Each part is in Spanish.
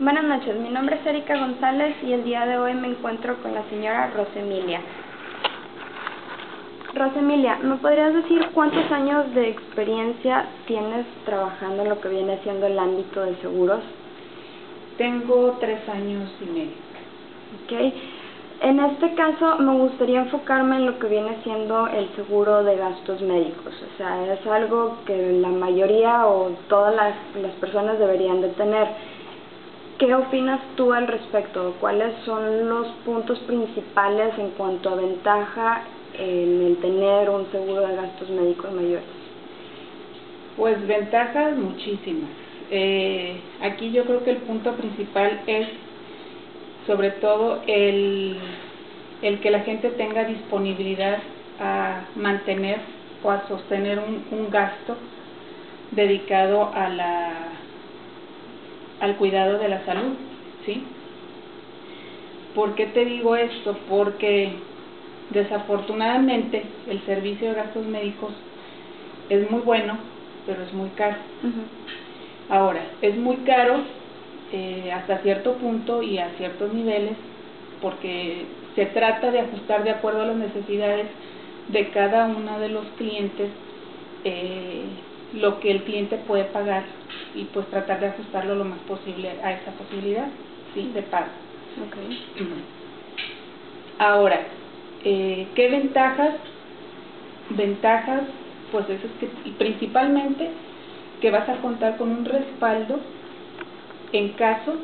Buenas noches, mi nombre es Erika González y el día de hoy me encuentro con la señora Rosemilia. Rosemilia, ¿me podrías decir cuántos años de experiencia tienes trabajando en lo que viene siendo el ámbito de seguros? Tengo 3 años y medio. Ok. En este caso me gustaría enfocarme en lo que viene siendo el seguro de gastos médicos. O sea, es algo que la mayoría o todas las personas deberían de tener. ¿Qué opinas tú al respecto? ¿Cuáles son los puntos principales en cuanto a ventaja en el tener un seguro de gastos médicos mayores? Pues ventajas muchísimas. Aquí yo creo que el punto principal es sobre todo el que la gente tenga disponibilidad a mantener o a sostener un gasto dedicado al cuidado de la salud, ¿sí? ¿Por qué te digo esto? Porque desafortunadamente el servicio de gastos médicos es muy bueno, pero es muy caro. Ahora, es muy caro hasta cierto punto y a ciertos niveles, porque se trata de ajustar de acuerdo a las necesidades de cada uno de los clientes lo que el cliente puede pagar y pues tratar de ajustarlo lo más posible a esa posibilidad, ¿sí?, de pago. Okay. Ahora, ¿qué ventajas? Ventajas, pues eso es que principalmente que vas a contar con un respaldo en caso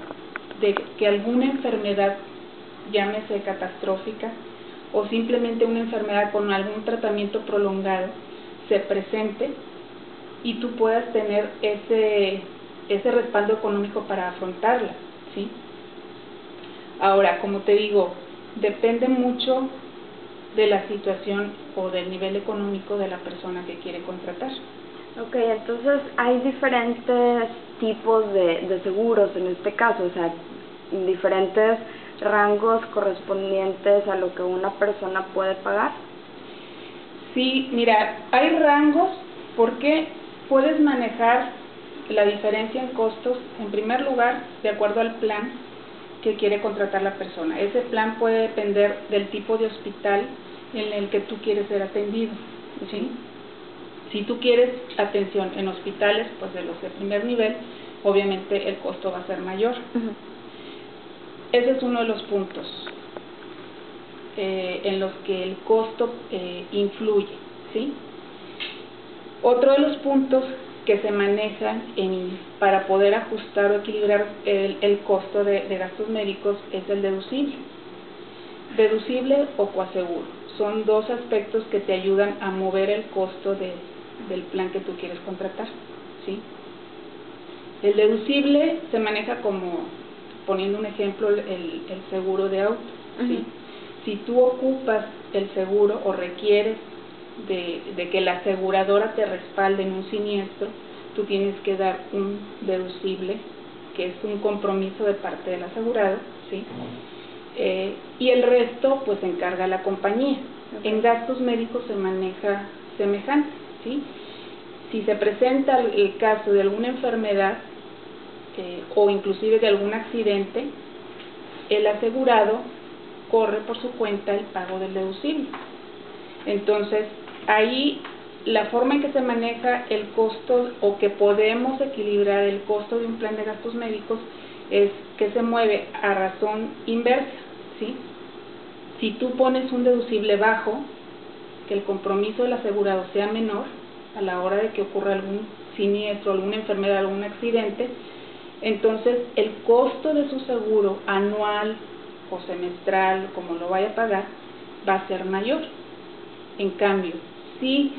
de que alguna enfermedad, llámese catastrófica o simplemente una enfermedad con algún tratamiento prolongado, se presente y tú puedas tener ese respaldo económico para afrontarla, ¿sí? Ahora, como te digo, depende mucho de la situación o del nivel económico de la persona que quiere contratar. Ok, entonces hay diferentes tipos de seguros en este caso, o sea, diferentes rangos correspondientes a lo que una persona puede pagar. Sí, mira, hay rangos porque puedes manejar la diferencia en costos, en primer lugar, de acuerdo al plan que quiere contratar la persona. Ese plan puede depender del tipo de hospital en el que tú quieres ser atendido, ¿sí? Si tú quieres atención en hospitales, pues de los de primer nivel, obviamente el costo va a ser mayor. Ese es uno de los puntos en los que el costo influye, ¿sí? Otro de los puntos que se manejan para poder ajustar o equilibrar el costo de gastos médicos es el deducible. Deducible o coaseguro. Son dos aspectos que te ayudan a mover el costo del plan que tú quieres contratar, ¿sí? El deducible se maneja como, poniendo un ejemplo, el seguro de auto, ¿sí? Si tú ocupas el seguro o requieres de que la aseguradora te respalde en un siniestro, tú tienes que dar un deducible, que es un compromiso de parte del asegurado, ¿sí? Y el resto pues se encarga la compañía. En gastos médicos se maneja semejante, ¿sí? Si se presenta el caso de alguna enfermedad o inclusive de algún accidente, el asegurado corre por su cuenta el pago del deducible. Entonces, ahí la forma en que se maneja el costo o que podemos equilibrar el costo de un plan de gastos médicos es que se mueve a razón inversa, ¿sí? Si tú pones un deducible bajo, que el compromiso del asegurado sea menor a la hora de que ocurra algún siniestro, alguna enfermedad, algún accidente, entonces el costo de su seguro anual o semestral, como lo vaya a pagar, va a ser mayor. En cambio, si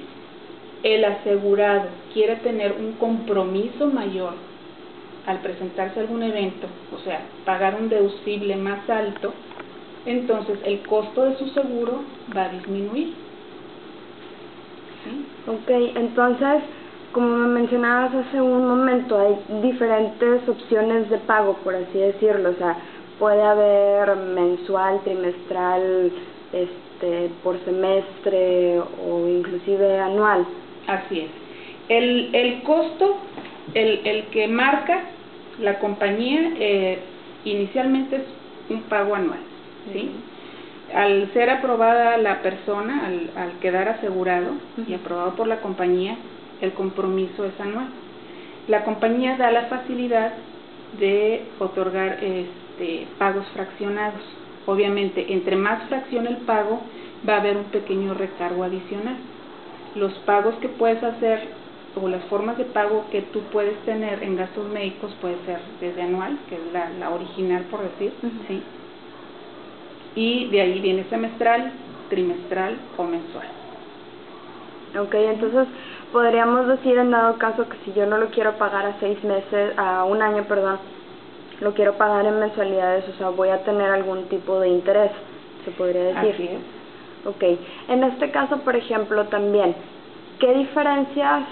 el asegurado quiere tener un compromiso mayor al presentarse algún evento, o sea, pagar un deducible más alto, entonces el costo de su seguro va a disminuir. ¿Sí? Ok, entonces, como me mencionabas hace un momento, hay diferentes opciones de pago, por así decirlo, o sea, puede haber mensual, trimestral, por semestre o inclusive anual. Así es. El costo, el que marca La compañía inicialmente es un pago anual, ¿sí? Al ser aprobada la persona, al quedar asegurado y aprobado por la compañía, el compromiso es anual. La compañía da la facilidad de otorgar pagos fraccionados. Obviamente, entre más fracción el pago, va a haber un pequeño recargo adicional. Los pagos que puedes hacer o las formas de pago que tú puedes tener en gastos médicos puede ser desde anual, que es la original por decir, ¿sí? Y de ahí viene semestral, trimestral o mensual. Ok, entonces podríamos decir en dado caso que si yo no lo quiero pagar a 6 meses, a un año, perdón, lo quiero pagar en mensualidades, o sea, voy a tener algún tipo de interés, se podría decir. Así es. Ok, en este caso, por ejemplo, también, ¿qué diferencias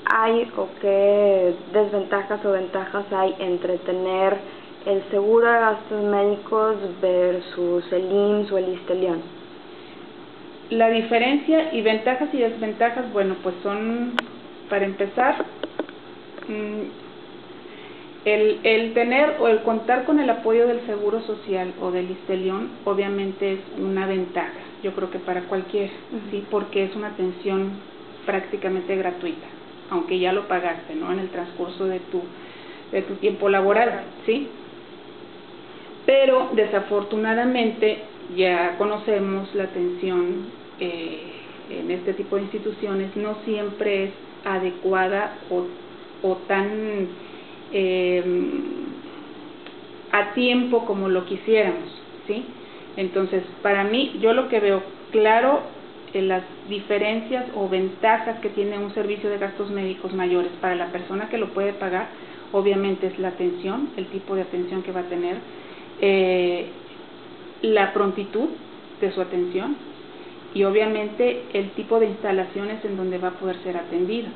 hay o qué desventajas o ventajas hay entre tener el seguro de gastos médicos versus el IMSS o el ISSSTE-LEON? La diferencia y ventajas y desventajas, bueno, pues son, para empezar, el tener o el contar con el apoyo del Seguro Social o del ISSSTE-LEON obviamente es una ventaja, yo creo que para cualquiera, ¿sí? Porque es una atención prácticamente gratuita, aunque ya lo pagaste, ¿no? En el transcurso de tu tiempo laboral, ¿sí? Pero desafortunadamente ya conocemos la atención en este tipo de instituciones no siempre es adecuada o tan a tiempo como lo quisiéramos, ¿sí? Entonces, para mí, yo lo que veo claro las diferencias o ventajas que tiene un servicio de gastos médicos mayores para la persona que lo puede pagar, obviamente es la atención, el tipo de atención que va a tener, la prontitud de su atención y obviamente el tipo de instalaciones en donde va a poder ser atendido.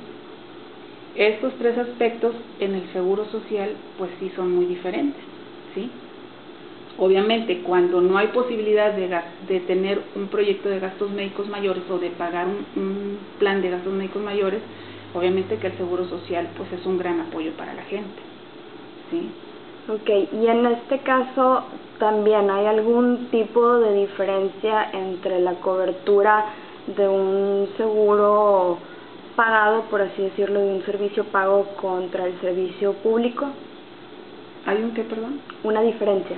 Estos tres aspectos en el Seguro Social pues sí son muy diferentes, ¿sí? Obviamente cuando no hay posibilidad de tener un proyecto de gastos médicos mayores o de pagar un plan de gastos médicos mayores, obviamente que el Seguro Social pues es un gran apoyo para la gente, ¿sí? Ok, y en este caso también hay algún tipo de diferencia entre la cobertura de un seguro pagado, por así decirlo, de un servicio pago contra el servicio público. ¿Hay un qué, perdón? Una diferencia.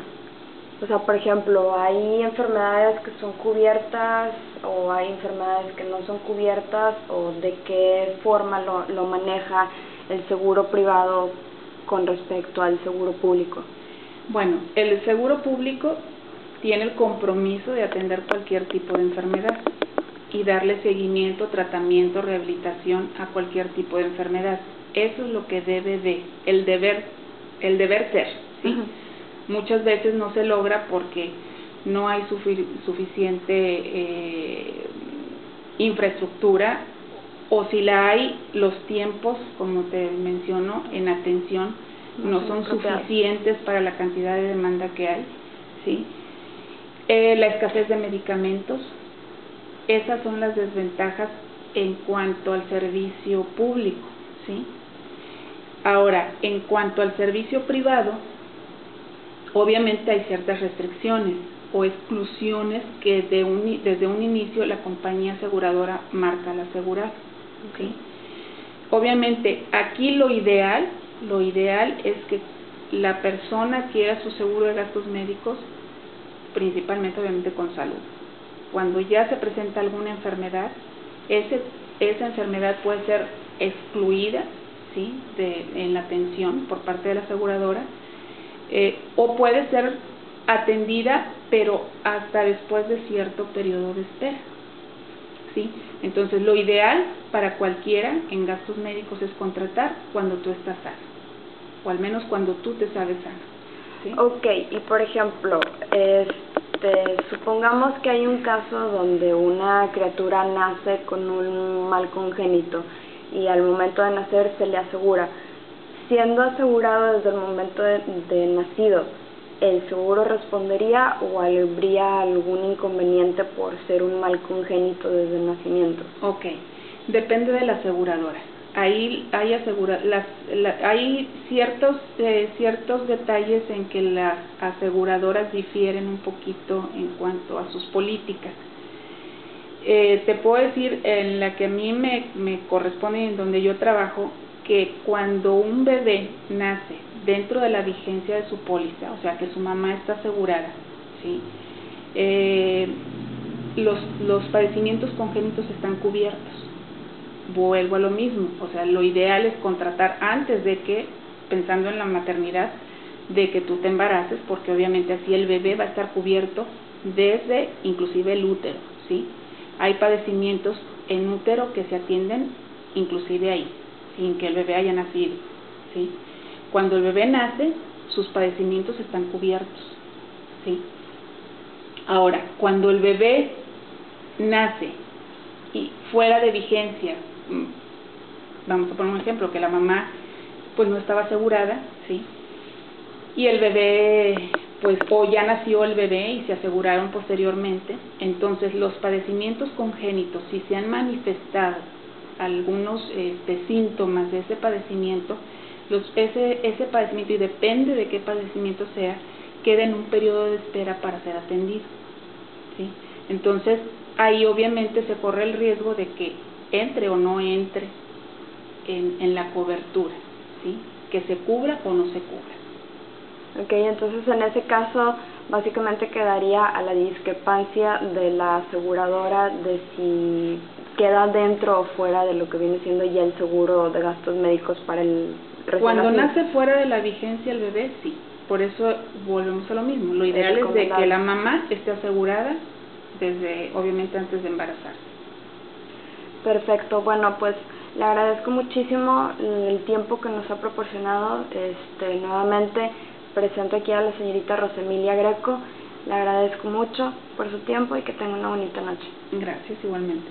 O sea, por ejemplo, hay enfermedades que son cubiertas o hay enfermedades que no son cubiertas, o de qué forma lo maneja el seguro privado con respecto al seguro público. Bueno, el seguro público tiene el compromiso de atender cualquier tipo de enfermedad y darle seguimiento, tratamiento, rehabilitación a cualquier tipo de enfermedad. Eso es lo que el deber ser, ¿sí? Muchas veces no se logra porque no hay suficiente infraestructura, o si la hay, los tiempos, como te menciono, en atención no son suficientes para la cantidad de demanda que hay, ¿sí? La escasez de medicamentos, esas son las desventajas en cuanto al servicio público, ¿sí? Ahora, en cuanto al servicio privado, obviamente hay ciertas restricciones o exclusiones que desde un inicio la compañía aseguradora marca al asegurado, ¿sí? Obviamente, aquí lo ideal es que la persona adquiera su seguro de gastos médicos, principalmente obviamente con salud. Cuando ya se presenta alguna enfermedad, esa enfermedad puede ser excluida, ¿sí? en la atención por parte de la aseguradora, o puede ser atendida, pero hasta después de cierto periodo de espera, ¿sí? Entonces, lo ideal para cualquiera en gastos médicos es contratar cuando tú estás sano, o al menos cuando tú te sabes sano, ¿sí? Ok, y por ejemplo, supongamos que hay un caso donde una criatura nace con un mal congénito y al momento de nacer se le asegura. Siendo asegurado desde el momento de nacido, ¿el seguro respondería o habría algún inconveniente por ser un mal congénito desde el nacimiento? Ok, depende de la aseguradora. ahí hay hay ciertos detalles en que las aseguradoras difieren un poquito en cuanto a sus políticas. Te puedo decir, en la que a mí me corresponde, en donde yo trabajo, que cuando un bebé nace dentro de la vigencia de su póliza, o sea que su mamá está asegurada, ¿sí? Los padecimientos congénitos están cubiertos. Vuelvo a lo mismo, o sea, lo ideal es contratar antes de que, pensando en la maternidad, de que tú te embaraces, porque obviamente así el bebé va a estar cubierto desde inclusive el útero, ¿sí? Hay padecimientos en útero que se atienden inclusive ahí, sin que el bebé haya nacido, ¿sí? Cuando el bebé nace, sus padecimientos están cubiertos, ¿sí? Ahora, cuando el bebé nace y fuera de vigencia, vamos a poner un ejemplo, que la mamá pues no estaba asegurada, ¿sí? Y el bebé, pues, o ya nació el bebé y se aseguraron posteriormente, entonces los padecimientos congénitos, si se han manifestado algunos síntomas de ese padecimiento, ese padecimiento, y depende de qué padecimiento sea, queda en un periodo de espera para ser atendido, ¿sí? Entonces, ahí obviamente se corre el riesgo de que entre o no entre en la cobertura, ¿sí? Que se cubra o no se cubra. Ok, entonces en ese caso básicamente quedaría a la discrepancia de la aseguradora de si queda dentro o fuera de lo que viene siendo ya el seguro de gastos médicos para el recién Cuando nacido. nace fuera de la vigencia el bebé, sí. Por eso volvemos a lo mismo. Lo ideal es de que la mamá esté asegurada desde, obviamente, antes de embarazarse. Perfecto, bueno, pues le agradezco muchísimo el tiempo que nos ha proporcionado. Nuevamente presento aquí a la señorita Rosemilia Greco. Le agradezco mucho por su tiempo y que tenga una bonita noche. Gracias, igualmente.